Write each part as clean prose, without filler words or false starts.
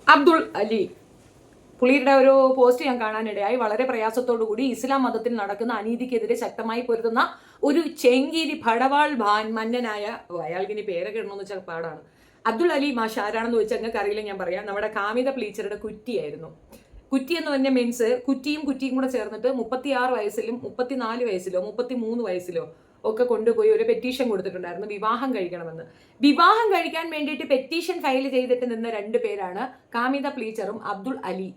അബ്ദുൾ അലി പുള്ളിയുടെ ഒരു പോസ്റ്റ് ഞാൻ കാണാനിടയായി. വളരെ പ്രയാസത്തോടു കൂടി ഇസ്ലാം മതത്തിൽ നടക്കുന്ന അനീതിക്കെതിരെ ശക്തമായി പൊരുതുന്ന ഒരു ചെങ്കീരി ഭടവാൾ മന്നനായ അയാൾക്ക് ഇനി പേരൊക്കെ ഇടണമെന്ന് വെച്ചാൽ പാടാണ്. അബ്ദുൾ അലി മാഷ് ആരാണെന്ന് വെച്ചാൽ നിങ്ങൾക്ക് അറിയില്ല, ഞാൻ പറയാം. നമ്മുടെ കാമിത പ്ലീച്ചറുടെ കുറ്റിയായിരുന്നു. കുറ്റി എന്ന് പറഞ്ഞ മീൻസ് കുറ്റിയും കൂടെ ചേർന്നിട്ട് 36 വയസ്സിലും 34 വയസ്സിലോ 33 വയസ്സിലോ ഒക്കെ കൊണ്ടുപോയി ഒരു പെറ്റീഷൻ കൊടുത്തിട്ടുണ്ടായിരുന്നു വിവാഹം കഴിക്കണമെന്ന്. വിവാഹം കഴിക്കാൻ വേണ്ടിയിട്ട് പെറ്റീഷൻ ഫയൽ ചെയ്തിട്ട് നിന്ന 2 പേരാണ് കാമിത പ്ലീച്ചറും അബ്ദുൾ അലി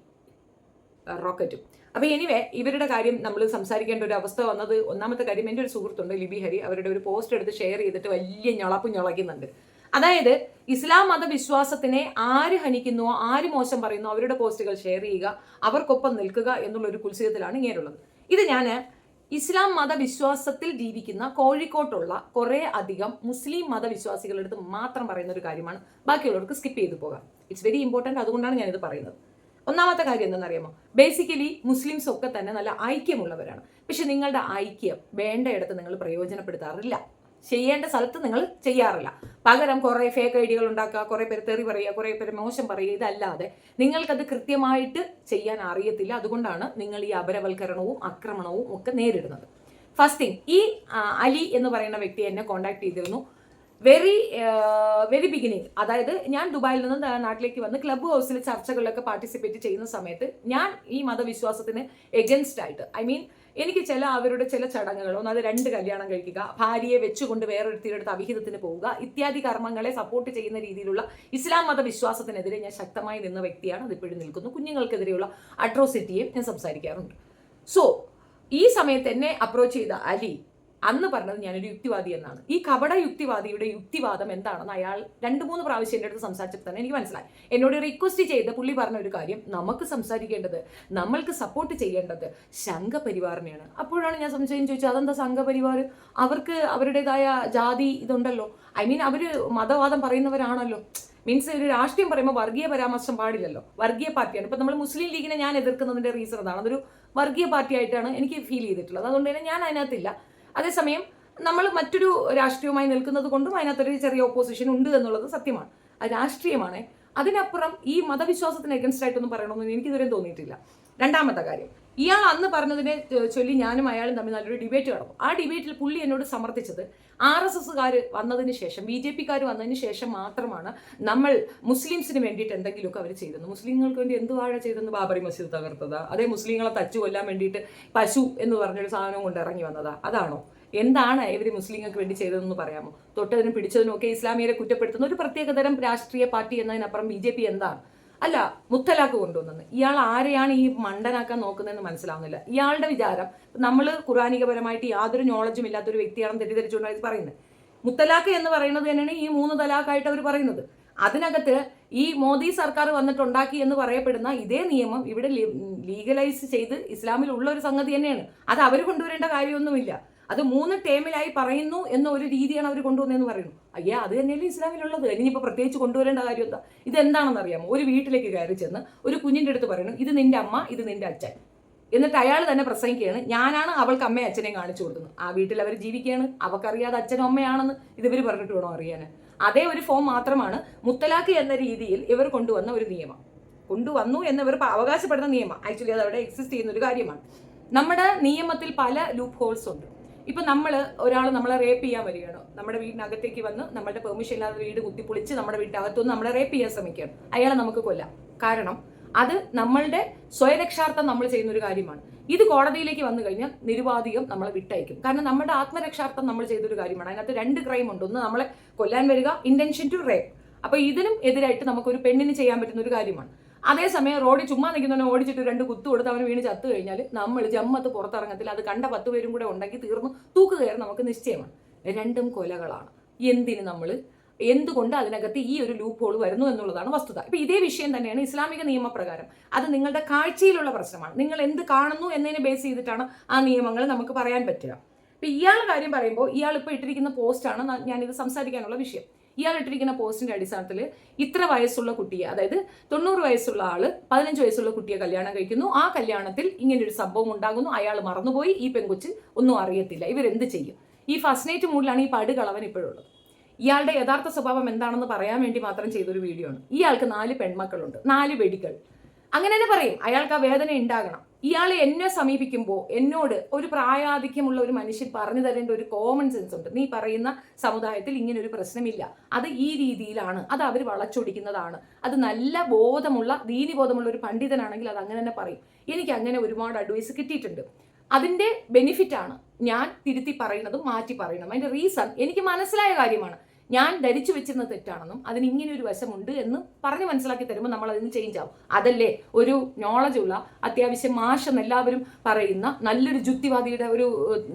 റോക്കറ്റും. അപ്പൊ എനിവേ ഇവരുടെ കാര്യം നമ്മൾ സംസാരിക്കേണ്ട ഒരു അവസ്ഥ വന്നത്, ഒന്നാമത്തെ കാര്യം, എൻ്റെ ഒരു സുഹൃത്തുണ്ട് ലിബി ഹരി, അവരുടെ ഒരു പോസ്റ്റ് എടുത്ത് ഷെയർ ചെയ്തിട്ട് വലിയ ഞൊളയ്ക്കുന്നുണ്ട്. അതായത് ഇസ്ലാം മതവിശ്വാസത്തിനെ ആര് ഹനിക്കുന്നുവോ, ആര് മോശം പറയുന്നോ അവരുടെ പോസ്റ്റുകൾ ഷെയർ ചെയ്യുക, അവർക്കൊപ്പം നിൽക്കുക എന്നുള്ള ഒരു കുൽസിതത്തിലാണ് ഇങ്ങനെയുള്ളത്. ഇത് ഞാൻ ഇസ്ലാം മതവിശ്വാസത്തിൽ ജീവിക്കുന്ന കോഴിക്കോട്ടുള്ള കുറേ അധികം മുസ്ലിം മതവിശ്വാസികളുടെ അടുത്ത് മാത്രം പറയുന്ന ഒരു കാര്യമാണ്. ബാക്കിയുള്ളവർക്ക് സ്കിപ്പ് ചെയ്തു പോകാം. ഇറ്റ്സ് വെരി ഇമ്പോർട്ടൻറ്റ്, അതുകൊണ്ടാണ് ഞാനിത് പറയുന്നത്. ഒന്നാമത്തെ കാര്യം എന്താണെന്നറിയാമോ? ബേസിക്കലി മുസ്ലിംസ് ഒക്കെ തന്നെ നല്ല ഐക്യമുള്ളവരാണ്. പക്ഷെ നിങ്ങളുടെ ഐക്യം വേണ്ടയിടത്ത് നിങ്ങൾ പ്രയോജനപ്പെടുത്താറില്ല. ചെയ്യേണ്ട സ്ഥലത്ത് നിങ്ങൾ ചെയ്യാറില്ല. പകരം കുറേ ഫേക്ക് ഐഡിയകൾ ഉണ്ടാക്കുക, കുറേ പേര് തെറി പറയുക, കുറേ പേര് മോശം പറയുക. ഇതല്ലാതെ നിങ്ങൾക്കത് കൃത്യമായിട്ട് ചെയ്യാൻ അറിയത്തില്ല. അതുകൊണ്ടാണ് നിങ്ങൾ ഈ അപരവൽക്കരണവും ആക്രമണവും ഒക്കെ നേരിടുന്നത്. ഫസ്റ്റ് തിങ്, ഈ അലി എന്ന് പറയുന്ന വ്യക്തി എന്നെ കോണ്ടാക്ട് ചെയ്തിരുന്നു വെരി ബിഗിനിങ്. അതായത് ഞാൻ ദുബായിൽ നിന്ന് നാട്ടിലേക്ക് വന്ന് ക്ലബ് ഹൗസിൽ ചർച്ചകളിലൊക്കെ പാർട്ടിസിപ്പേറ്റ് ചെയ്യുന്ന സമയത്ത് ഞാൻ ഈ മതവിശ്വാസത്തിന് എഗൻസ്റ്റ് ആയിട്ട്, എനിക്ക് അവരുടെ ചില ചടങ്ങുകൾ, അത് 2 കല്യാണം കഴിക്കുക, ഭാര്യയെ വെച്ചുകൊണ്ട് വേറൊരുത്തിയുടെ അടുത്ത് അവിഹിതത്തിന് പോവുക, ഇത്യാദി കർമ്മങ്ങളെ സപ്പോർട്ട് ചെയ്യുന്ന രീതിയിലുള്ള ഇസ്ലാം മതവിശ്വാസത്തിനെതിരെ ഞാൻ ശക്തമായി നിന്ന വ്യക്തിയാണ്. അതിപ്പോഴും നിൽക്കുന്നു. കുഞ്ഞുങ്ങൾക്കെതിരെയുള്ള അട്രോസിറ്റിയും ഞാൻ സംസാരിക്കാറുണ്ട്. സോ ഈ സമയത്ത് എന്നെ അപ്രോച്ച് ചെയ്ത അലി അന്ന് പറഞ്ഞത് ഞാനൊരു യുക്തിവാദി എന്നാണ്. ഈ കപട യുക്തിവാദിയുടെ യുക്തിവാദം എന്താണെന്ന് അയാൾ 2-3 പ്രാവശ്യം എൻ്റെ അടുത്ത് സംസാരിച്ചപ്പോൾ തന്നെ എനിക്ക് മനസ്സിലായി. എന്നോട് റിക്വസ്റ്റ് ചെയ്ത് പുള്ളി പറഞ്ഞ ഒരു കാര്യം, നമുക്ക് സംസാരിക്കേണ്ടത്, നമ്മൾക്ക് സപ്പോർട്ട് ചെയ്യേണ്ടത് സംഘപരിവാറിനെയാണ്. അപ്പോഴാണ് ഞാൻ സംശയം ചോദിച്ചത്, അതെന്താ സംഘപരിവാർ? അവർക്ക് അവരുടേതായ ജാതി ഇതുണ്ടല്ലോ. അവര് മതവാദം പറയുന്നവരാണല്ലോ. മീൻസ് ഒരു രാഷ്ട്രീയം പറയുമ്പോൾ വർഗീയ പരാമർശം പാടില്ലല്ലോ. വർഗീയ പാർട്ടിയാണ്. ഇപ്പം നമ്മൾ മുസ്ലിം ലീഗിനെ ഞാൻ എതിർക്കുന്നതിൻ്റെ റീസൺ അതാണ്. അതൊരു വർഗീയ പാർട്ടിയായിട്ടാണ് എനിക്ക് ഫീൽ ചെയ്തിട്ടുള്ളത്. അതുകൊണ്ട് തന്നെ ഞാൻ അതിനകത്തില്ല. അതേസമയം നമ്മൾ മറ്റൊരു രാഷ്ട്രീയവുമായി നിൽക്കുന്നത് കൊണ്ടും അതിനകത്തൊരു ചെറിയ ഓപ്പോസിഷൻ ഉണ്ട് എന്നുള്ളത് സത്യമാണ്. അത് രാഷ്ട്രീയമാണ്. അതിനപ്പുറം ഈ മതവിശ്വാസത്തിന് എഗൻസ്റ്റ് ആയിട്ടൊന്നും പറയണമെന്ന് എനിക്കിതുവരെ തോന്നിയിട്ടില്ല. രണ്ടാമത്തെ കാര്യം, ഇയാൾ അന്ന് പറഞ്ഞതിനെ ചൊല്ലി ഞാനും അയാളും തമ്മിൽ നല്ലൊരു ഡിബേറ്റ് നടന്നു. ആ ഡിബേറ്റിൽ പുള്ളി എന്നോട് സമർത്ഥിച്ചത് RSSകാർ വന്നതിന് ശേഷം, BJP വന്നതിന് ശേഷം മാത്രമാണ് നമ്മൾ മുസ്ലിംസിന് വേണ്ടിയിട്ട് എന്തെങ്കിലുമൊക്കെ അവർ ചെയ്തത്. മുസ്ലിങ്ങൾക്ക് വേണ്ടി എന്ത് വാഴ ചെയ്തെന്ന്? ബാബറി മസ്ജിദ് തകർത്തതാ? അതേ മുസ്ലിങ്ങളെ തച്ചു കൊല്ലാൻ വേണ്ടിയിട്ട് പശു എന്ന് പറഞ്ഞൊരു സാധനം കൊണ്ട് ഇറങ്ങി വന്നതാ? അതാണോ? എന്താണ് ഇവർ മുസ്ലിങ്ങൾക്ക് വേണ്ടി ചെയ്തതെന്ന് പറയാമോ? തൊട്ടതിനും പിടിച്ചതിനും ഒക്കെ ഇസ്ലാമിയരെ കുറ്റപ്പെടുത്തുന്ന ഒരു പ്രത്യേകതരം രാഷ്ട്രീയ പാർട്ടി എന്നതിനപ്പുറം BJP എന്താണ്? അല്ല, മുത്തലാഖ് കൊണ്ടുവന്നത്. ഇയാൾ ആരെയാണ് ഈ മണ്ടനാക്കാൻ നോക്കുന്നതെന്ന് മനസ്സിലാവുന്നില്ല. ഇയാളുടെ വിചാരം നമ്മൾ ഖുറാനികപരമായിട്ട് യാതൊരു നോളജും ഇല്ലാത്തൊരു വ്യക്തിയാണെന്ന് തെറ്റിദ്ധരിച്ചുകൊണ്ടാണ് പറയുന്നത്. മുത്തലാഖ് എന്ന് പറയുന്നത് തന്നെയാണ് ഈ 3 തലാഖായിട്ട് അവർ പറയുന്നത്. അതിനകത്ത് ഈ മോദി സർക്കാർ വന്നിട്ടുണ്ടാക്കി എന്ന് പറയപ്പെടുന്ന ഇതേ നിയമം ഇവിടെ ലീഗലൈസ് ചെയ്ത് ഇസ്ലാമിലുള്ള ഒരു സംഗതി തന്നെയാണ്. അത് അവർ കൊണ്ടുവരേണ്ട കാര്യമൊന്നുമില്ല. അത് 3 ടേമിലായി പറയുന്നു എന്ന ഒരു രീതിയാണ് അവർ കൊണ്ടുവന്നതെന്ന് പറയുന്നു. അത് തന്നെയല്ലേ ഇസ്ലാമിലുള്ളത്. ഇനിയിപ്പോൾ പ്രത്യേകിച്ച് കൊണ്ടുവരേണ്ട കാര്യം എന്താ? ഇതെന്താണെന്ന് അറിയാമോ? ഒരു വീട്ടിലേക്ക് കയറി ചെന്ന് ഒരു കുഞ്ഞിൻ്റെ അടുത്ത് പറയുന്നു, ഇത് നിന്റെ അമ്മ, ഇത് നിന്റെ അച്ഛൻ. എന്നിട്ട് അയാൾ തന്നെ പ്രസംഗിക്കുകയാണ്, ഞാനാണ് അവൾക്ക് അമ്മയും അച്ഛനെയും കാണിച്ചു കൊടുക്കുന്നത്. ആ വീട്ടിൽ അവർ ജീവിക്കുകയാണ്, അവർക്കറിയാതെ അച്ഛനും അമ്മയാണെന്ന് ഇവർ പറഞ്ഞിട്ട് വേണോ അറിയാൻ? അതേ ഒരു ഫോം മാത്രമാണ് മുത്തലാഖ് എന്ന രീതിയിൽ ഇവർ കൊണ്ടുവന്ന ഒരു നിയമം. കൊണ്ടുവന്നു എന്നിവർ അവകാശപ്പെടുന്ന നിയമം. ആക്ച്വലി അത് അവിടെ എക്സിസ്റ്റ് ചെയ്യുന്ന ഒരു കാര്യമാണ്. നമ്മുടെ നിയമത്തിൽ പല ലൂപ്പ് ഹോൾസ് ഉണ്ട്. ഇപ്പം ഒരാൾ നമ്മളെ റേപ്പ് ചെയ്യാൻ വരികയാണ്, നമ്മുടെ വീടിനകത്തേക്ക് വന്ന് നമ്മളുടെ പെർമിഷൻ ഇല്ലാതെ വീട് കുത്തിപ്പൊളിച്ച് നമ്മുടെ വീട്ടിനകത്തുനിന്ന് നമ്മളെ റേപ്പ് ചെയ്യാൻ ശ്രമിക്കുകയാണ്. അയാളെ നമുക്ക് കൊല്ലാം. കാരണം അത് നമ്മളുടെ സ്വയരക്ഷാർത്ഥം നമ്മൾ ചെയ്യുന്ന ഒരു കാര്യമാണ്. ഇത് കോടതിയിലേക്ക് വന്നു കഴിഞ്ഞാൽ നിരുപാധികം നമ്മളെ വിട്ടയക്കും. കാരണം നമ്മുടെ ആത്മരക്ഷാർത്ഥം നമ്മൾ ചെയ്തൊരു കാര്യമാണ്. അതിനകത്ത് 2 ക്രൈം ഉണ്ട്. ഒന്ന് നമ്മളെ കൊല്ലാൻ വരിക, ഇന്റൻഷൻ ടു റേപ്പ്. അപ്പോൾ ഇതിനും എതിരായിട്ട് നമുക്കൊരു പെണ്ണിന് ചെയ്യാൻ പറ്റുന്ന ഒരു കാര്യമാണ്. അതേസമയം റോഡിൽ ചുമ്മാ നിൽക്കുന്നവനെ ഓടിച്ചിട്ട് 2 കുത്തു കൊടുത്ത് അവന് വീണ് ചത്തു കഴിഞ്ഞാൽ നമ്മൾ ജമ്മത്ത് പുറത്തിറങ്ങത്തില്ല. അത് കണ്ട 10 പേരും കൂടെ ഉണ്ടെങ്കിൽ തീർന്നു, തൂക്ക് കയറി നമുക്ക് നിശ്ചയമാണ്. 2ഉം കൊലകളാണ്. എന്തുകൊണ്ട് അതിനകത്ത് ഈ ഒരു ലൂപ്പ് ഹോൾ വരുന്നു എന്നുള്ളതാണ് വസ്തുത. ഇപ്പം ഇതേ വിഷയം തന്നെയാണ് ഇസ്ലാമിക നിയമപ്രകാരം. അത് നിങ്ങളുടെ കാഴ്ചയിലുള്ള പ്രശ്നമാണ്. നിങ്ങൾ എന്ത് കാണുന്നു എന്നതിനെ ബേസ് ചെയ്തിട്ടാണ് ആ നിയമങ്ങൾ നമുക്ക് പറയാൻ പറ്റുക. ഇപ്പം ഇയാളുടെ കാര്യം പറയുമ്പോൾ ഇയാൾ ഇപ്പോൾ ഇട്ടിരിക്കുന്ന പോസ്റ്റാണ് ഞാനിത് സംസാരിക്കാനുള്ള വിഷയം. ഇയാൾ ഇട്ടിരിക്കുന്ന പോസ്റ്റിന്റെ അടിസ്ഥാനത്തിൽ ഇത്ര വയസ്സുള്ള കുട്ടിയെ, അതായത് 90 വയസ്സുള്ള ആള് 15 വയസ്സുള്ള കുട്ടിയെ കല്യാണം കഴിക്കുന്നു. ആ കല്യാണത്തിൽ ഇങ്ങനൊരു സംഭവം ഉണ്ടാകുന്നു. അയാൾ മറന്നുപോയി. ഈ പെൺകൊച്ച് ഒന്നും അറിയത്തില്ല. ഇവരെന്ത് ചെയ്യും? ഈ ഫസ്റ്റ് നൈറ്റ് മൂഡിലാണ് ഈ പടുകളവൻ ഇപ്പോഴുള്ളത്. ഇയാളുടെ യഥാർത്ഥ സ്വഭാവം എന്താണെന്ന് പറയാൻ വേണ്ടി മാത്രം ചെയ്തൊരു വീഡിയോ ആണ്. ഇയാൾക്ക് 4 പെൺമക്കളുണ്ട്, 4 വെടികൾ. അങ്ങനെ തന്നെ പറയും, അയാൾക്ക് ആ വേദന ഉണ്ടാകണം. ഇയാൾ എന്നെ സമീപിക്കുമ്പോൾ എന്നോട് ഒരു പ്രായാധിക്യമുള്ള ഒരു മനുഷ്യൻ പറഞ്ഞു തരേണ്ട ഒരു കോമൺ സെൻസ് ഉണ്ട്. നീ പറയുന്ന സമുദായത്തിൽ ഇങ്ങനെ ഒരു പ്രശ്നമില്ല, അത് ഈ രീതിയിലാണ്, അത് അവർ വളച്ചൊടിക്കുന്നതാണ്, അത് നല്ല ബോധമുള്ള ദീനിബോധമുള്ള ഒരു പണ്ഡിതനാണെങ്കിൽ അത് അങ്ങനെ തന്നെ പറയും. എനിക്ക് അങ്ങനെ ഒരുപാട് അഡ്വൈസ് കിട്ടിയിട്ടുണ്ട്. അതിന്റെ ബെനിഫിറ്റ് ആണ് ഞാൻ തിരുത്തി പറയുന്നതും മാറ്റി പറയുന്നതും. അതിന്റെ റീസൺ എനിക്ക് മനസ്സിലായ കാര്യമാണ്. ഞാൻ ധരിച്ചു വെച്ചിരുന്നത് തെറ്റാണെന്നും അതിന് ഇങ്ങനെ ഒരു വശമുണ്ട് എന്ന് പറഞ്ഞ് മനസ്സിലാക്കി തരുമ്പോൾ നമ്മൾ അതിന് ചേഞ്ച് ആവും. അതല്ലേ ഒരു നോളജ് ഉള്ള അത്യാവശ്യം മാഷെന്ന് എല്ലാവരും പറയുന്ന നല്ലൊരു ജുക്തിവാദിയുടെ ഒരു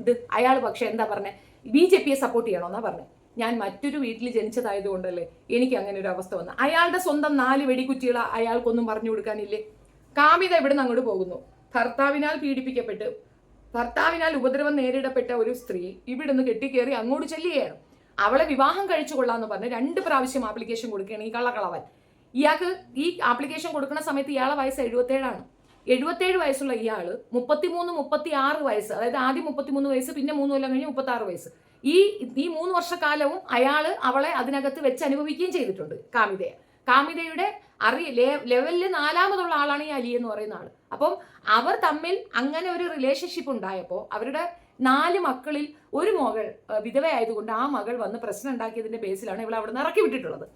ഇത്. അയാൾ പക്ഷെ എന്താ പറഞ്ഞത്, BJP സപ്പോർട്ട് ചെയ്യണമെന്നാ പറഞ്ഞത്. ഞാൻ മറ്റൊരു വീട്ടിൽ ജനിച്ചതായതുകൊണ്ടല്ലേ എനിക്ക് അങ്ങനെ ഒരു അവസ്ഥ വന്നത്. അയാളുടെ സ്വന്തം 4 വെടിക്കുറ്റികൾ അയാൾക്കൊന്നും പറഞ്ഞു കൊടുക്കാനില്ലേ? കാമിത ഇവിടുന്ന് അങ്ങോട്ട് പോകുന്നു. ഭർത്താവിനാൽ പീഡിപ്പിക്കപ്പെട്ട് ഭർത്താവിനാൽ ഉപദ്രവം നേരിടപ്പെട്ട ഒരു സ്ത്രീ ഇവിടുന്ന് കെട്ടിക്കേറി അങ്ങോട്ട് ചെല്ലുകയാണ്. അവളെ വിവാഹം കഴിച്ചു കൊള്ളാന്ന് പറഞ്ഞ് 2 പ്രാവശ്യം ആപ്ലിക്കേഷൻ കൊടുക്കുകയാണ് ഈ കള്ളക്കളവൻ. ഇയാൾക്ക് ഈ ആപ്ലിക്കേഷൻ കൊടുക്കുന്ന സമയത്ത് ഇയാളെ വയസ്സ് 77 77 വയസ്സുള്ള ഇയാള് 33, 36 വയസ്സ്, അതായത് ആദ്യം 33 വയസ്സ്, പിന്നെ 3 കൊല്ലം കഴിഞ്ഞ് 36 വയസ്സ്. ഈ 3 വർഷക്കാലവും അയാള് അവളെ അതിനകത്ത് വെച്ച് അനുഭവിക്കുകയും ചെയ്തിട്ടുണ്ട് കാമിതയുടെ ലെവലില് 4ാമതുള്ള ആളാണ് ഈ അലി എന്ന് പറയുന്ന ആള്. അപ്പം അവർ തമ്മിൽ അങ്ങനെ ഒരു റിലേഷൻഷിപ്പ് ഉണ്ടായപ്പോൾ അവരുടെ 4 മക്കളിൽ ഒരു മകൾ വിധവയായതുകൊണ്ട് ആ മകൾ വന്ന് പ്രശ്നം ഉണ്ടാക്കിയതിന്റെ ബേസിലാണ് ഇവൾ അവിടെ നിന്ന് ഇറക്കി വിട്ടിട്ടുള്ളത്.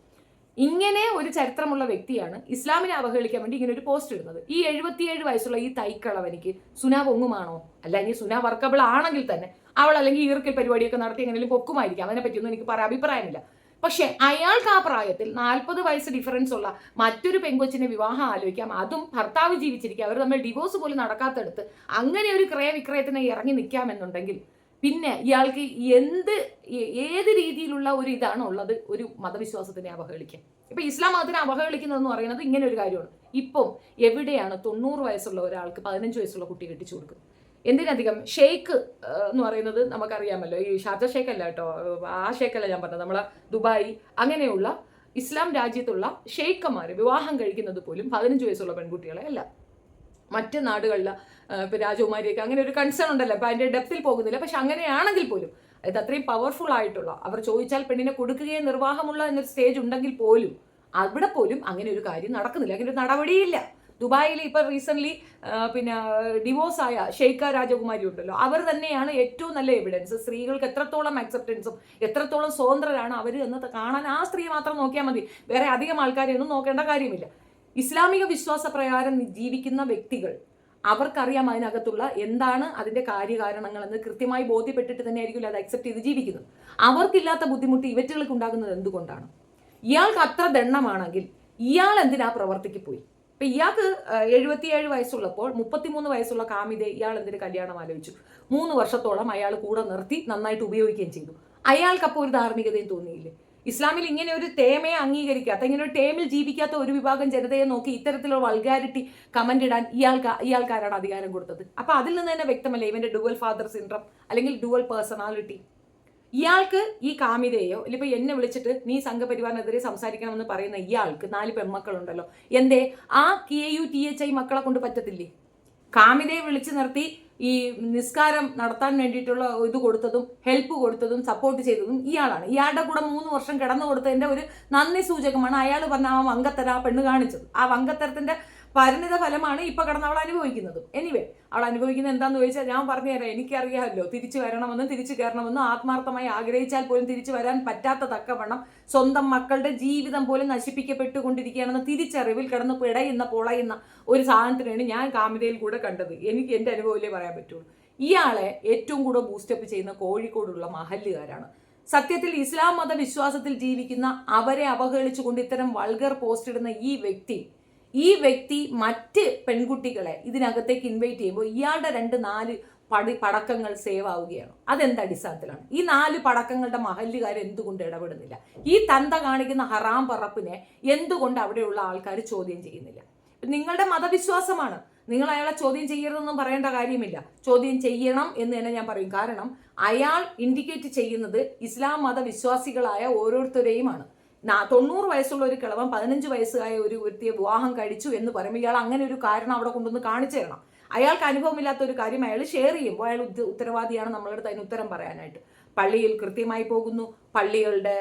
ഇങ്ങനെ ഒരു ചരിത്രമുള്ള വ്യക്തിയാണ് ഇസ്ലാമിനെ അവഹേളിക്കാൻ വേണ്ടി ഇങ്ങനെ ഒരു പോസ്റ്റ് ഇടുന്നത്. ഈ 77 വയസ്സുള്ള ഈ തൈക്കളവനിക്ക് സുന പൊങ്ങുമാണോ? അല്ലെങ്കിൽ സുന വർക്കബിൾ ആണെങ്കിൽ തന്നെ അവൾ അല്ലെങ്കിൽ ഈർക്കൽ പരിപാടിയൊക്കെ നടത്തി എങ്ങനെയും പൊക്കുമായിരിക്കാം. അതിനെപ്പറ്റിയൊന്നും എനിക്ക് അഭിപ്രായമില്ല. പക്ഷെ അയാൾക്ക് ആ പ്രായത്തിൽ 40 വയസ്സ് ഡിഫറൻസ് ഉള്ള മറ്റൊരു പെങ്കൊച്ചിനെ വിവാഹം ആലോചിക്കാം, അതും ഭർത്താവ് ജീവിച്ചിരിക്കുക, അവർ തമ്മിൽ ഡിവോഴ്സ് പോലും നടക്കാത്തടുത്ത് അങ്ങനെ ഒരു ക്രയവിക്രയത്തിന് ഇറങ്ങി നിൽക്കാമെന്നുണ്ടെങ്കിൽ പിന്നെ ഇയാൾക്ക് ഏത് രീതിയിലുള്ള ഒരു ഇതാണ് ഉള്ളത് ഒരു മതവിശ്വാസത്തിനെ അവഹേളിക്കാൻ? ഇപ്പൊ ഇസ്ലാം മതത്തിനെ അവഹേളിക്കുന്നതെന്ന് പറയുന്നത് ഇങ്ങനെ ഒരു കാര്യമാണ്. ഇപ്പം എവിടെയാണ് 90 വയസ്സുള്ള ഒരാൾക്ക് 15 വയസ്സുള്ള കുട്ടി കെട്ടിച്ചു കൊടുക്കുന്നത്? എന്തിനധികം ഷെയ്ഖ് എന്ന് പറയുന്നത് നമുക്കറിയാമല്ലോ, ഈ ഷാർജ ഷെയ്ഖ് അല്ല കേട്ടോ, ആ ഷെയ്ഖല്ല ഞാൻ പറഞ്ഞത്, നമ്മളെ ദുബായ് അങ്ങനെയുള്ള ഇസ്ലാം രാജ്യത്തുള്ള ഷെയ്ഖന്മാർ വിവാഹം കഴിക്കുന്നത് പോലും 15 വയസ്സുള്ള പെൺകുട്ടികളെ അല്ല. മറ്റ് നാടുകളിൽ ഇപ്പൊ രാജകുമാരിയൊക്കെ അങ്ങനെ ഒരു കൺസേൺ ഉണ്ടല്ലോ, ഇപ്പൊ അതിന്റെ ഡെപ്തിൽ പോകുന്നില്ല. പക്ഷെ അങ്ങനെയാണെങ്കിൽ പോലും അത് അത്രയും പവർഫുൾ ആയിട്ടുള്ള, അവർ ചോദിച്ചാൽ പെണ്ണിനെ കൊടുക്കുകയും നിർവാഹമുള്ള എന്നൊരു സ്റ്റേജ് ഉണ്ടെങ്കിൽ പോലും അവിടെ പോലും അങ്ങനെ ഒരു കാര്യം നടക്കുന്നില്ല, അങ്ങനെ ഒരു നടപടിയില്ല. ദുബായിൽ ഇപ്പൊ റീസെന്റ് പിന്നെ ഡിവോഴ്സ് ആയ ഷെയ്ഖ രാജകുമാരി ഉണ്ടല്ലോ, അവർ തന്നെയാണ് ഏറ്റവും നല്ല എവിഡൻസ്. സ്ത്രീകൾക്ക് എത്രത്തോളം അക്സെപ്റ്റൻസും എത്രത്തോളം സ്വതന്ത്രരാണ് അവർ എന്ന് കാണാൻ ആ സ്ത്രീ മാത്രം നോക്കിയാൽ മതി. വേറെ അധികം ആൾക്കാരെയൊന്നും നോക്കേണ്ട കാര്യമില്ല. ഇസ്ലാമിക വിശ്വാസ പ്രകാരം ജീവിക്കുന്ന വ്യക്തികൾ അവർക്കറിയാം അതിനകത്തുള്ള എന്താണ് അതിന്റെ കാര്യകാരണങ്ങൾ എന്ന് കൃത്യമായി ബോധ്യപ്പെട്ടിട്ട് തന്നെ ആയിരിക്കും അത് അക്സെപ്റ്റ് ചെയ്ത് ജീവിക്കുന്നത്. അവർക്കില്ലാത്ത ബുദ്ധിമുട്ട് ഇവറ്റുകൾക്ക് ഉണ്ടാകുന്നത് എന്തുകൊണ്ടാണ്? ഇയാൾക്ക് അത്ര ദണ്ണമാണെങ്കിൽ ഇയാൾ എന്തിനാ പ്രവർത്തിക്ക് പോയി? ഇപ്പൊ ഇയാൾക്ക് 77 വയസ്സുള്ളപ്പോൾ 33 വയസ്സുള്ള കാമിതെ ഇയാൾ എന്തിന് കല്യാണം ആലോചിച്ചു? 3 വർഷത്തോളം അയാൾ കൂടെ നിർത്തി നന്നായിട്ട് ഉപയോഗിക്കുകയും ചെയ്തു. അയാൾക്കപ്പോൾ ഒരു ധാർമ്മികതയും തോന്നിയില്ലേ? ഇസ്ലാമിൽ ഇങ്ങനെ ഒരു ടേമയെ അംഗീകരിക്കാത്ത, ഇങ്ങനെ ഒരു ടേമിൽ ജീവിക്കാത്ത ഒരു വിഭാഗം ജനതയെ നോക്കി ഇത്തരത്തിലുള്ള വൾഗാരിറ്റി കമന്റ് ഇടാൻ ഇയാൾക്കാരാണ് അധികാരം കൊടുത്തത്? അപ്പൊ അതിൽ നിന്ന് തന്നെ വ്യക്തമല്ലേ ഇവന്റെ ഡുവൽ ഫാദർ സിൻഡ്രം അല്ലെങ്കിൽ ഡുവൽ പേഴ്സണാലിറ്റി. ഇയാൾക്ക് ഈ കാമിതയോ ഇല്ലിപ്പോ എന്നെ വിളിച്ചിട്ട് നീ സംഘപരിവാറിനെതിരെ സംസാരിക്കണമെന്ന് പറയുന്ന ഇയാൾക്ക് 4 പെൺമക്കളുണ്ടല്ലോ, എന്തേ ആ KUTHI മക്കളെ കൊണ്ട് പറ്റത്തില്ലേ? കാമിതയെ വിളിച്ചു നിർത്തി ഈ നിസ്കാരം നടത്താൻ വേണ്ടിയിട്ടുള്ള ഇത് കൊടുത്തതും ഹെൽപ്പ് കൊടുത്തതും സപ്പോർട്ട് ചെയ്തതും ഇയാളാണ്. ഇയാളുടെ കൂടെ 3 വർഷം കിടന്നു കൊടുത്തതിന്റെ ഒരു നന്ദി സൂചകമാണ് അയാൾ പറഞ്ഞ ആ വങ്കത്തര ആ പെണ്ണ് കാണിച്ചത്. ആ വങ്കത്തരത്തിന്റെ പരിണിത ഫലമാണ് ഇപ്പൊ കിടന്ന് അവൾ അനുഭവിക്കുന്നതും. എനിവേ അവൾ അനുഭവിക്കുന്നത് എന്താന്ന് ചോദിച്ചാൽ ഞാൻ പറഞ്ഞുതരാം. എനിക്കറിയാമല്ലോ, തിരിച്ചു വരണമെന്നും തിരിച്ചു കയറണമെന്നും ആത്മാർത്ഥമായി ആഗ്രഹിച്ചാൽ പോലും തിരിച്ചു വരാൻ പറ്റാത്ത തക്കവണ്ണം സ്വന്തം മക്കളുടെ ജീവിതം പോലും നശിപ്പിക്കപ്പെട്ടുകൊണ്ടിരിക്കുകയാണെന്ന തിരിച്ചറിവിൽ കിടന്ന് പൊളയുന്ന ഒരു സാധനത്തിനാണ് ഞാൻ കാമിതയിൽ കൂടെ കണ്ടത്. എനിക്ക് എൻ്റെ അനുഭവത്തിലേ പറയാൻ പറ്റുള്ളൂ. ഇയാളെ ഏറ്റവും കൂടെ ബൂസ്റ്റപ്പ് ചെയ്യുന്ന കോഴിക്കോടുള്ള മഹല്ലുകാരാണ്. സത്യത്തിൽ ഇസ്ലാം മത വിശ്വാസത്തിൽ ജീവിക്കുന്ന അവരെ അവഹേളിച്ചുകൊണ്ട് ഇത്തരം വൾഗർ പോസ്റ്റ് ഇടുന്ന ഈ വ്യക്തി മറ്റ് പെൺകുട്ടികളെ ഇതിനകത്തേക്ക് ഇൻവൈറ്റ് ചെയ്യുമ്പോൾ ഇയാളുടെ 2-4 പടക്കങ്ങൾ സേവ് ആവുകയാണ്. അതെന്ത് അടിസ്ഥാനത്തിലാണ്? ഈ 4 പടക്കങ്ങളുടെ മഹല്ലുകാർ എന്തുകൊണ്ട് ഇടപെടുന്നില്ല? ഈ തന്ത കാണിക്കുന്ന ഹറാം പറപ്പിനെ എന്തുകൊണ്ട് അവിടെയുള്ള ആൾക്കാർ ചോദ്യം ചെയ്യുന്നില്ല? നിങ്ങളുടെ മതവിശ്വാസമാണ്, നിങ്ങൾ അയാളെ ചോദ്യം ചെയ്യരുതെന്നും പറയേണ്ട കാര്യമില്ല. ചോദ്യം ചെയ്യണം എന്ന് തന്നെ ഞാൻ പറയും. കാരണം അയാൾ ഇൻഡിക്കേറ്റ് ചെയ്യുന്നത് ഇസ്ലാം മതവിശ്വാസികളായ ഓരോരുത്തരെയുമാണ്. 90 വയസ്സുള്ള ഒരു കിളവൻ 15 വയസ്സായ ഒരു വ്യക്തിയെ വിവാഹം കഴിച്ചു എന്ന് പറയുമ്പോൾ ഇയാൾ അങ്ങനെ ഒരു കാരണം അവിടെ കൊണ്ടുവന്ന് കാണിച്ചു തരണം. അയാൾക്ക് അനുഭവമില്ലാത്ത ഒരു കാര്യം അയാൾ ഷെയർ ചെയ്യുമ്പോൾ അയാൾ ഉത്തരവാദിയാണ് നമ്മളുടെ അതിന് ഉത്തരം പറയാനായിട്ട്. പള്ളിയിൽ കൃത്യമായി പോകുന്നു, പള്ളികളുടെ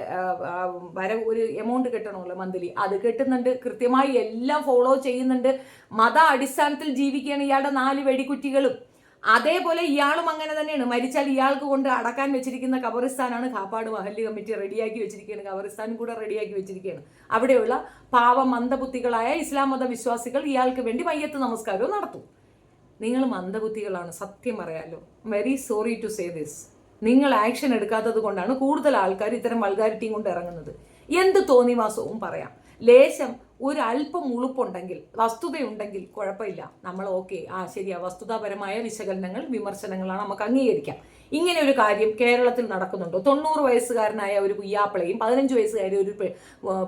ഒരു എമൗണ്ട് കെട്ടണമല്ലോ മന്ത്ലി, അത് കെട്ടുന്നുണ്ട്, കൃത്യമായി എല്ലാം ഫോളോ ചെയ്യുന്നുണ്ട്, മത അടിസ്ഥാനത്തിൽ ജീവിക്കുകയാണ് ഇയാളുടെ 4 വെടിക്കുറ്റികളും. അതേപോലെ ഇയാളും അങ്ങനെ തന്നെയാണ്. മരിച്ചാൽ ഇയാൾക്ക് കൊണ്ട് അടക്കാൻ വെച്ചിരിക്കുന്ന ഖബറിസ്ഥാനാണ് കാപ്പാട് മഹല്ല് കമ്മിറ്റി റെഡിയാക്കി വെച്ചിരിക്കുകയാണ്. ഖബറിസ്ഥാൻ കൂടെ റെഡിയാക്കി വെച്ചിരിക്കുകയാണ്. അവിടെയുള്ള പാവ മന്ദബുദ്ധികളായ ഇസ്ലാം മത വിശ്വാസികൾ ഇയാൾക്ക് വേണ്ടി മയ്യത്ത് നമസ്കാരവും നടത്തും. നിങ്ങൾ മന്ദബുദ്ധികളാണ്, സത്യം പറയാലോ. Very sorry to say this. നിങ്ങൾ ആക്ഷൻ എടുക്കാത്തത് കൊണ്ടാണ് കൂടുതൽ ആൾക്കാർ ഇത്തരം വൾഗാരിറ്റിയും കൊണ്ട് ഇറങ്ങുന്നത്. എന്ത് തോന്നിവാസവും പറയാം. ലേശം ഒരു അല്പം ഉളുപ്പുണ്ടെങ്കിൽ, വസ്തുതയുണ്ടെങ്കിൽ കുഴപ്പമില്ല, നമ്മൾ ഓക്കെ, ശരിയാ, വസ്തുതാപരമായ വിശകലനങ്ങൾ, വിമർശനങ്ങളാണ്, നമുക്ക് അംഗീകരിക്കാം. ഇങ്ങനെ ഒരു കാര്യം കേരളത്തിൽ നടക്കുന്നുണ്ടോ? 90 വയസ്സുകാരനായ ഒരു കുയ്യാപ്പിളയും 15 വയസ്സുകാരി ഒരു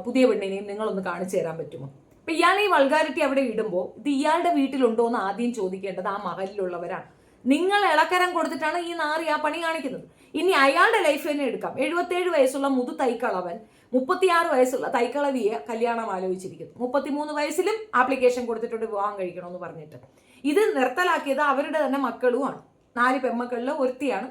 പുതിയ പെണ്ണിനെയും നിങ്ങളൊന്ന് കാണിച്ചു തരാൻ പറ്റുമോ? അപ്പൊ ഇയാൾ ഈ വൾഗാരിറ്റി അവിടെ ഇടുമ്പോൾ ഇത് ഇയാളുടെ വീട്ടിലുണ്ടോ എന്ന് ആദ്യം ചോദിക്കേണ്ടത് ആ മഹലിലുള്ളവരാണ്. നിങ്ങൾ ഇളക്കരം കൊടുത്തിട്ടാണ് ഈ നാറി ആ പണി കാണിക്കുന്നത്. ഇനി അയാളുടെ ലൈഫ് തന്നെ എടുക്കാം. 77 വയസ്സുള്ള മുതു തൈക്കളവൻ 36 വയസ്സുള്ള തൈക്കളവിയെ കല്യാണം ആലോചിച്ചിരിക്കുന്നു. 33 വയസ്സിലും ആപ്ലിക്കേഷൻ കൊടുത്തിട്ടുണ്ട് വിവാഹം കഴിക്കണമെന്ന് പറഞ്ഞിട്ട്. ഇത് നിർത്തലാക്കിയത് അവരുടെ തന്നെ മക്കളുമാണ്. 4 പെൺമക്കളിൽ ഒരുത്തിയാണ്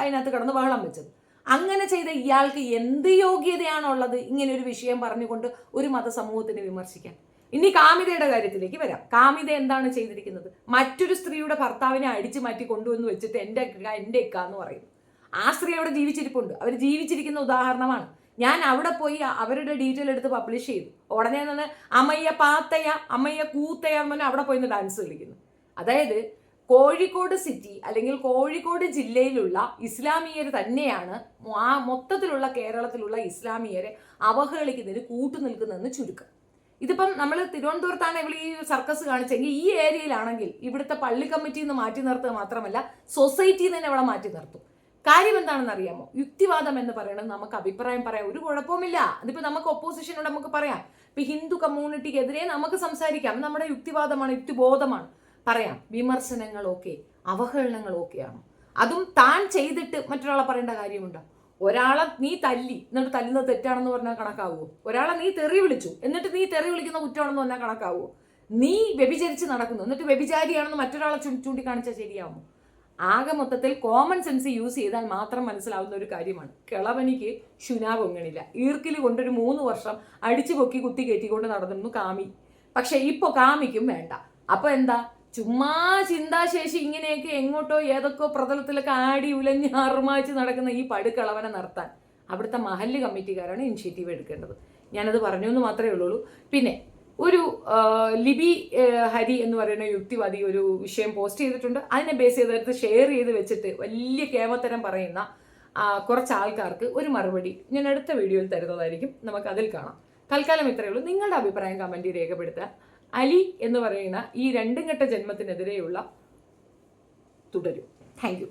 അതിനകത്ത് കിടന്ന് ബഹളം വെച്ചത്. അങ്ങനെ ചെയ്ത ഇയാൾക്ക് എന്ത് യോഗ്യതയാണുള്ളത് ഇങ്ങനെ ഒരു വിഷയം പറഞ്ഞുകൊണ്ട് ഒരു മതസമൂഹത്തിനെ വിമർശിക്കാൻ? ഇനി കാമിതയുടെ കാര്യത്തിലേക്ക് വരാം. കാമിത എന്താണ് ചെയ്തിരിക്കുന്നത്? മറ്റൊരു സ്ത്രീയുടെ ഭർത്താവിനെ അടിച്ചു മാറ്റി കൊണ്ടുവന്ന് വെച്ചിട്ട് എൻ്റെ ഇക്ക എന്ന് പറയുന്നു. ആ സ്ത്രീ അവിടെ ജീവിച്ചിരിപ്പുണ്ട്. അവർ ജീവിച്ചിരിക്കുന്ന ഉദാഹരണമാണ്. ഞാൻ അവിടെ പോയി അവരുടെ ഡീറ്റെയിൽ എടുത്ത് പബ്ലിഷ് ചെയ്തു. ഉടനെ തന്നെ അമ്മയ്യ പാത്തയ, അമ്മയ്യ കൂത്തയ എന്ന് അവിടെ പോയി ഡാൻസ് കളിക്കുന്നു. അതായത് കോഴിക്കോട് സിറ്റി അല്ലെങ്കിൽ കോഴിക്കോട് ജില്ലയിലുള്ള ഇസ്ലാമിയർ തന്നെയാണ് മൊത്തത്തിലുള്ള കേരളത്തിലുള്ള ഇസ്ലാമിയരെ അവഹേളിക്കുന്നതിന് കൂട്ടുനിൽക്കുന്നതെന്ന് ചുരുക്കം. ഇതിപ്പം നമ്മൾ തിരുവനന്തപുരത്താണ് ഇവൾ ഈ സർക്കസ് കാണിച്ചെങ്കിൽ ഈ ഏരിയയിലാണെങ്കിൽ ഇവിടുത്തെ പള്ളി കമ്മിറ്റിയിൽ നിന്ന് മാറ്റി നിർത്തുക മാത്രമല്ല സൊസൈറ്റിയിൽ നിന്ന് തന്നെ അവളെ മാറ്റി നിർത്തും. കാര്യം എന്താണെന്ന് അറിയാമോ? യുക്തിവാദം എന്ന് പറയുന്നത് നമുക്ക് അഭിപ്രായം പറയാം, ഒരു കുഴപ്പവുമില്ല. അതിപ്പോൾ നമുക്ക് ഒപ്പോസിഷനോട് നമുക്ക് പറയാം. ഇപ്പം ഹിന്ദു കമ്മ്യൂണിറ്റിക്കെതിരെ നമുക്ക് സംസാരിക്കാം, നമ്മുടെ യുക്തിവാദമാണ്, യുക്തിബോധമാണ്, പറയാം. വിമർശനങ്ങൾ ഓക്കെ, അവഹേളനങ്ങൾ ഓക്കെയാണ്. അതും താൻ ചെയ്തിട്ട് മറ്റൊരാളെ പറയേണ്ട കാര്യമുണ്ടോ? ഒരാളെ നീ തല്ലി എന്നിട്ട് തല്ലുന്നത് തെറ്റാണെന്ന് പറഞ്ഞാൽ കണക്കാവുമോ? ഒരാളെ നീ തെറി വിളിച്ചു എന്നിട്ട് നീ തെറി വിളിക്കുന്ന കുറ്റമാണെന്ന് പറഞ്ഞാൽ കണക്കാവുമോ? നീ വ്യഭിചരിച്ച് നടക്കുന്നു എന്നിട്ട് വ്യഭിചാരിയാണെന്ന് മറ്റൊരാളെ ചൂണ്ടിക്കാണിച്ചാൽ ശരിയാവുമോ? ആകെ മൊത്തത്തിൽ കോമൺ സെൻസ് യൂസ് ചെയ്താൽ മാത്രം മനസ്സിലാവുന്ന ഒരു കാര്യമാണ്. കിളവനിക്ക് ശുനാ പൊങ്ങണില്ല. ഈർക്കിൽ കൊണ്ടൊരു 3 വർഷം അടിച്ചു പൊക്കി കുത്തി കയറ്റിക്കൊണ്ട് നടന്നിരുന്നു കാമി. പക്ഷെ ഇപ്പോൾ കാമിക്കും വേണ്ട. അപ്പൊ എന്താ? ചുമ്മാ ചിന്താശേഷി ഇങ്ങനെയൊക്കെ എങ്ങോട്ടോ ഏതൊക്കെ പ്രതലത്തിലൊക്കെ ആടി ഉലഞ്ഞ് ആറുമാച്ച് നടക്കുന്ന ഈ പടുക്കളവനെ നിർത്താൻ അവിടുത്തെ മഹല്ല് കമ്മിറ്റിക്കാരാണ് ഇനിഷ്യേറ്റീവ് എടുക്കേണ്ടത്. ഞാനത് പറഞ്ഞു എന്ന് മാത്രമേ ഉള്ളൂ. പിന്നെ ഒരു ലിബി ഹരി എന്ന് പറയുന്ന യുക്തിവാദി ഒരു വിഷയം പോസ്റ്റ് ചെയ്തിട്ടുണ്ട്. അതിനെ ബേസ് ചെയ്തെടുത്ത് ഷെയർ ചെയ്ത് വെച്ചിട്ട് വലിയ കേമത്തരം പറയുന്ന കുറച്ച് ആൾക്കാർക്ക് ഒരു മറുപടി ഞാൻ അടുത്ത വീഡിയോയിൽ തരുന്നതായിരിക്കും. നമുക്ക് അതിൽ കാണാം. തൽക്കാലം ഇത്രയേ ഉള്ളൂ. നിങ്ങളുടെ അഭിപ്രായം കമൻറ്റിൽ രേഖപ്പെടുത്തുക. അലി എന്ന് പറയുന്ന ഈ 2 ഘട്ട ജന്മത്തിനെതിരെയുള്ള തുടരും. Thank you.